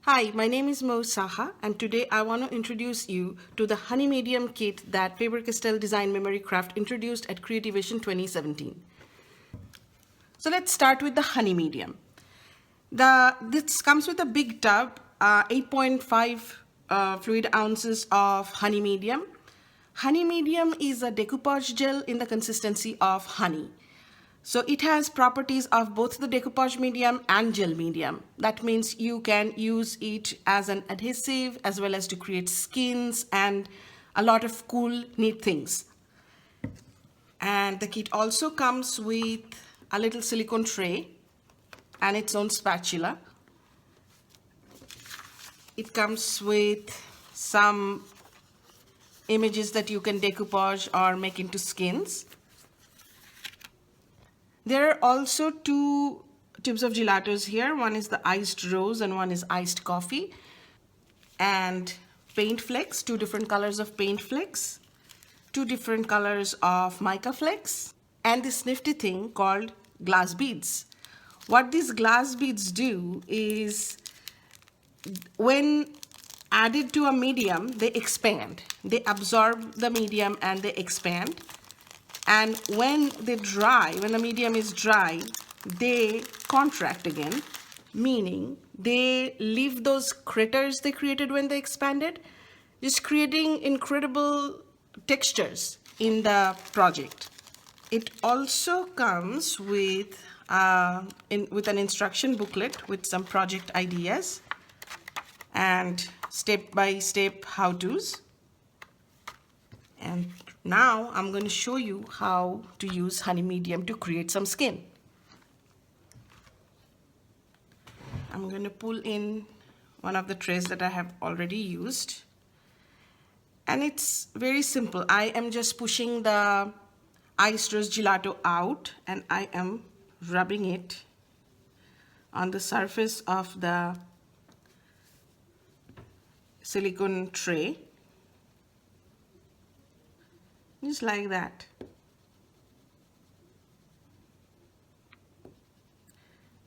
Hi, my name is Mou Saha, and today I want to introduce you to the honey medium kit that Faber-Castell Design Memory Craft introduced at Creativation 2017. So let's start with the honey medium. This comes with a big tub, 8.5 fluid ounces of honey medium. Honey medium is a decoupage gel in the consistency of honey. So it has properties of both the decoupage medium and gel medium. That means you can use it as an adhesive as well as to create skins and a lot of cool, neat things. And the kit also comes with a little silicone tray and its own spatula. It comes with some images that you can decoupage or make into skins. There are also two tubes of gelatos here. One is the iced rose and one is iced coffee. And paint flakes, two different colors of paint flakes, two different colors of mica flakes, and this nifty thing called glass beads. What these glass beads do is when added to a medium, they expand. They absorb the medium and they expand. And when they dry, when the medium is dry, they contract again, meaning they leave those critters they created when they expanded, just creating incredible textures in the project. It also comes with an instruction booklet with some project ideas and step-by-step how-tos. And now I'm going to show you how to use honey medium to create some skin. I'm going to pull in one of the trays that I have already used. And it's very simple. I am just pushing the iced rose gelato out and I am rubbing it on the surface of the silicone tray. Just like that.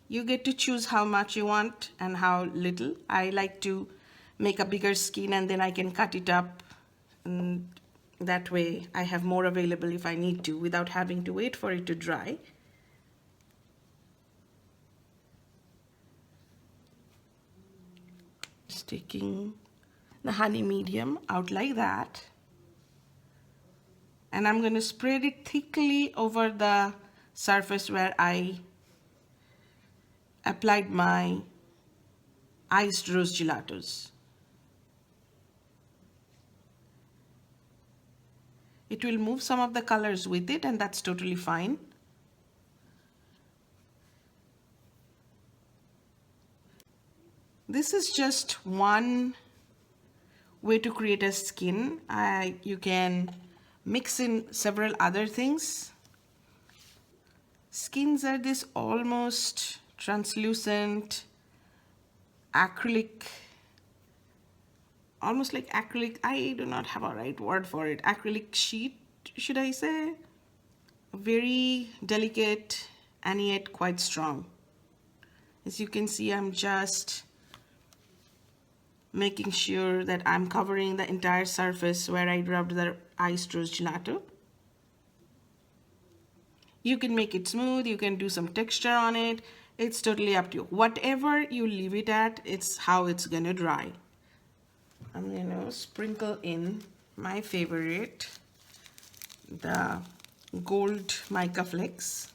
You get to choose how much you want and how little. I like to make a bigger skin and then I can cut it up, and that way I have more available if I need to without having to wait for it to dry. Just taking the honey medium out like that. And I'm going to spread it thickly over the surface where I applied my iced rose gelatos. It will move some of the colors with it, and that's totally fine. This is just one way to create a skin. You can mix in several other things. Skins are this almost translucent acrylic, almost like acrylic, I do not have a right word for it, acrylic sheet, should I say? Very delicate and yet quite strong. As you can see, I'm just making sure that I'm covering the entire surface where I rubbed the iced rose gelato. You can make it smooth, you can do some texture on it. It's totally up to you. Whatever you leave it at, it's how it's gonna dry. I'm gonna sprinkle in my favorite, the gold mica flakes.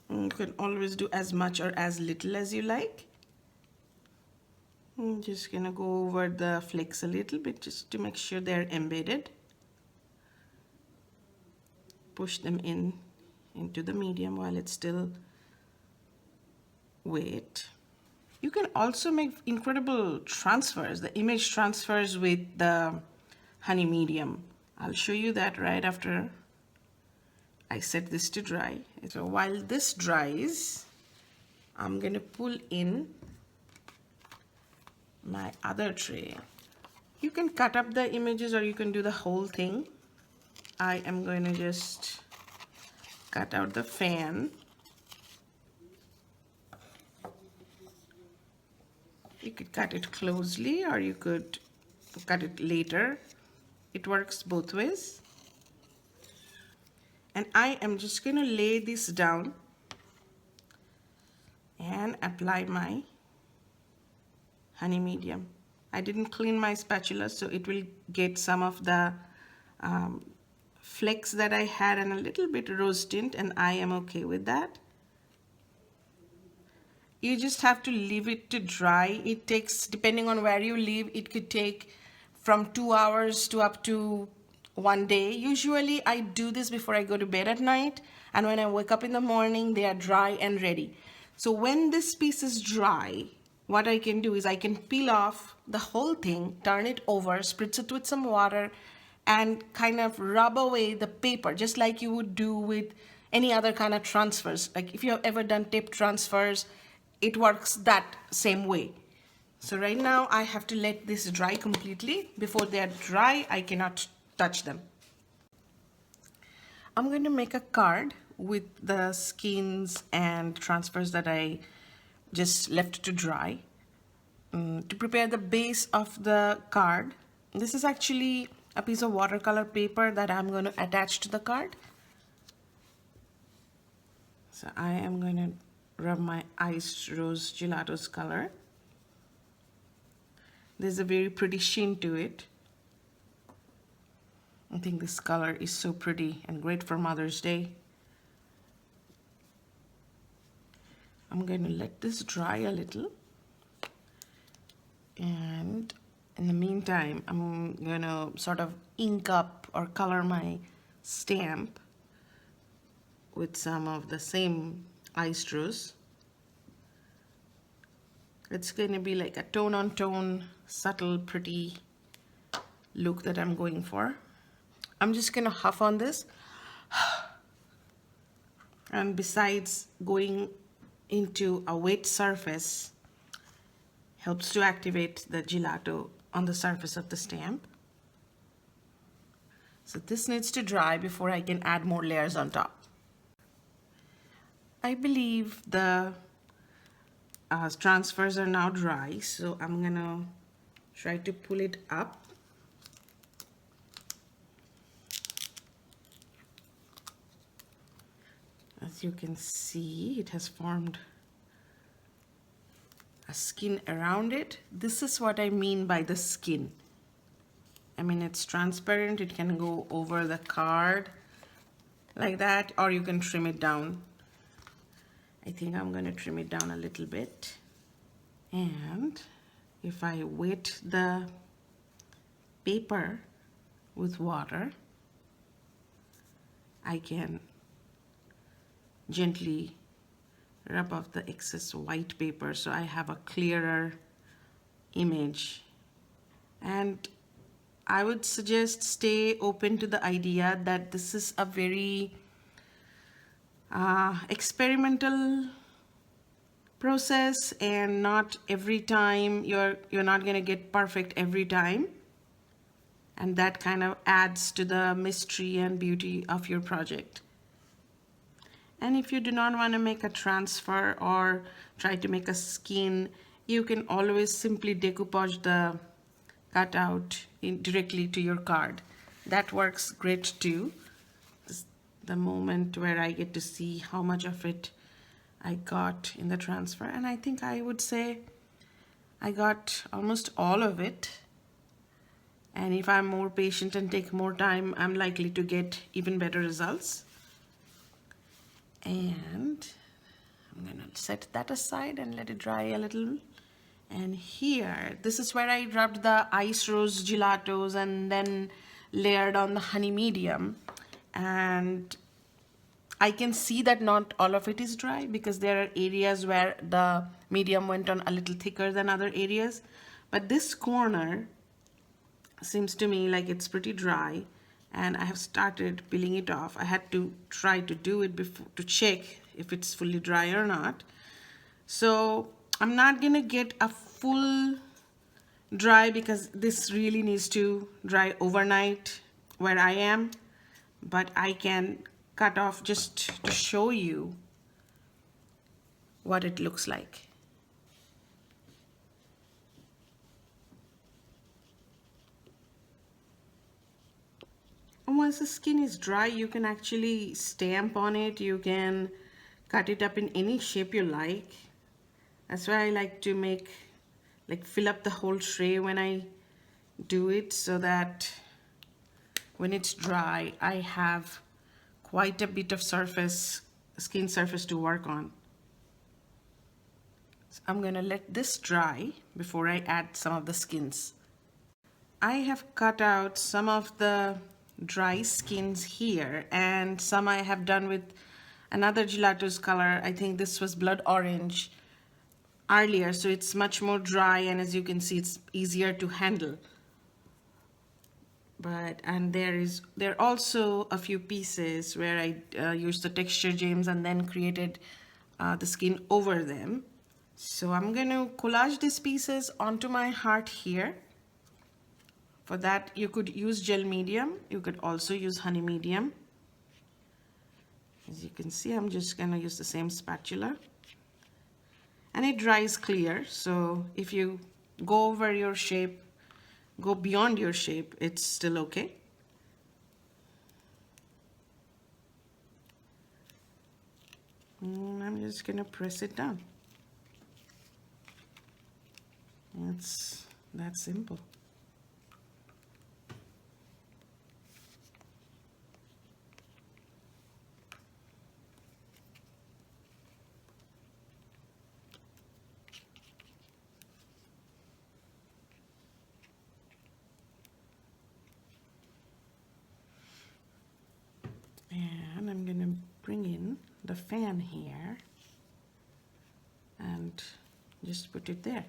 You can always do as much or as little as you like. I'm just gonna go over the flakes a little bit just to make sure they're embedded. Push them into the medium while it's still wet. You can also make incredible transfers, the image transfers with the honey medium. I'll show you that right after I set this to dry. So while this dries, I'm going to pull in my other tray. You can cut up the images or you can do the whole thing. I am going to just cut out the fan You could cut it closely or you could cut it later. It works both ways. And I am just going to lay this down and apply my honey medium. I didn't clean my spatula, so it will get some of the flakes that I had and a little bit rose tint, and I am okay with that. You just have to leave it to dry. It takes, depending on where you live, it could take from 2 hours to up to 1 day. Usually I do this before I go to bed at night, and when I wake up in the morning they are dry and ready. So when this piece is dry, what I can do is I can peel off the whole thing, turn it over, spritz it with some water, and kind of rub away the paper just like you would do with any other kind of transfers. Like if you have ever done tape transfers, it works that same way. So right now I have to let this dry completely. Before they are dry, I cannot touch them. I'm going to make a card with the skins and transfers that I just left to dry. To prepare the base of the card, this is actually a piece of watercolor paper that I'm going to attach to the card. So I am going to rub my iced rose gelato's color. There's a very pretty sheen to it. I think this color is so pretty and great for Mother's Day. I'm going to let this dry a little, and in the meantime I'm going to sort of ink up or color my stamp with some of the same iced rose. It's going to be like a tone-on-tone, subtle, pretty look that I'm going for. I'm just going to huff on this. And besides, going into a wet surface helps to activate the gelato on the surface of the stamp. So this needs to dry before I can add more layers on top. I believe the transfers are now dry, so I'm gonna try to pull it up. As you can see, it has formed a skin around it. This is what I mean by the skin. I mean, it's transparent, it can go over the card like that, or you can trim it down. I think I'm going to trim it down a little bit. And if I wet the paper with water, I can gently rub off the excess white paper so I have a clearer image. And I would suggest stay open to the idea that this is a very experimental process, and not every time you're not going to get perfect every time, and that kind of adds to the mystery and beauty of your project. And if you do not want to make a transfer or try to make a skin, you can always simply decoupage the cutout directly to your card. That works great too. The moment where I get to see how much of it I got in the transfer, and I think I would say I got almost all of it. And if I'm more patient and take more time, I'm likely to get even better results. And I'm gonna set that aside and let it dry a little. And here, this is where I rubbed the ice rose gelatos and then layered on the honey medium. And I can see that not all of it is dry because there are areas where the medium went on a little thicker than other areas. But this corner seems to me like it's pretty dry, and I have started peeling it off. I had to try to do it before to check if it's fully dry or not. So I'm not gonna get a full dry because this really needs to dry overnight where I am, but I can cut off just to show you what it looks like. Once the skin is dry, you can actually stamp on it. You can cut it up in any shape you like. That's why I like to fill up the whole tray when I do it, so that when it's dry, I have quite a bit of skin surface to work on. So I'm gonna let this dry before I add some of the skins. I have cut out some of the dry skins here, and some I have done with another gelato's color. I think this was blood orange earlier, so it's much more dry, and as you can see, it's easier to handle. And there are also a few pieces where I used the texture gems and then created the skin over them. So I'm going to collage these pieces onto my heart here. For that, you could use gel medium. You could also use honey medium. As you can see, I'm just going to use the same spatula. And it dries clear, so if you go over your shape, go beyond your shape, it's still okay. And I'm just going to press it down. It's that simple. And I'm going to bring in the fan here and just put it there.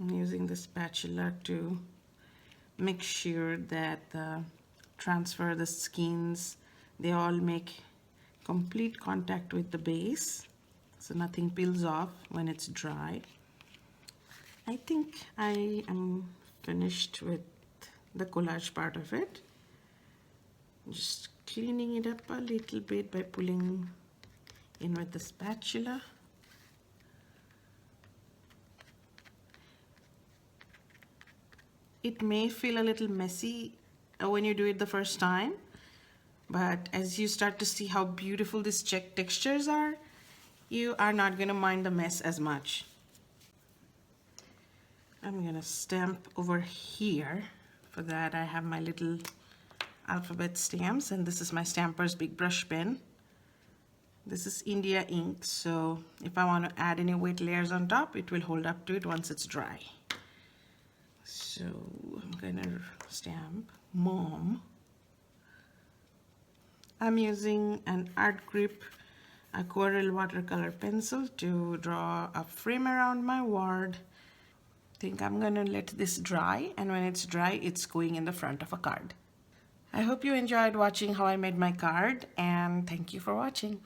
I'm using the spatula to make sure that transfer the skins, they all make complete contact with the base, so nothing peels off when it's dry. I think I am finished with the collage part of it. Just cleaning it up a little bit by pulling in with the spatula. It may feel a little messy when you do it the first time, but as you start to see how beautiful these check textures are, you are not going to mind the mess as much. I'm going to stamp over here. For that, I have my little alphabet stamps, and this is my Stamper's Big Brush Pen. This is India ink, so if I want to add any wet layers on top, it will hold up to it once it's dry. So I'm gonna stamp Mom. I'm using an Art Grip aquarelle watercolor pencil to draw a frame around my ward. I think I'm gonna let this dry, and when it's dry, it's going in the front of a card. I hope you enjoyed watching how I made my card, and thank you for watching.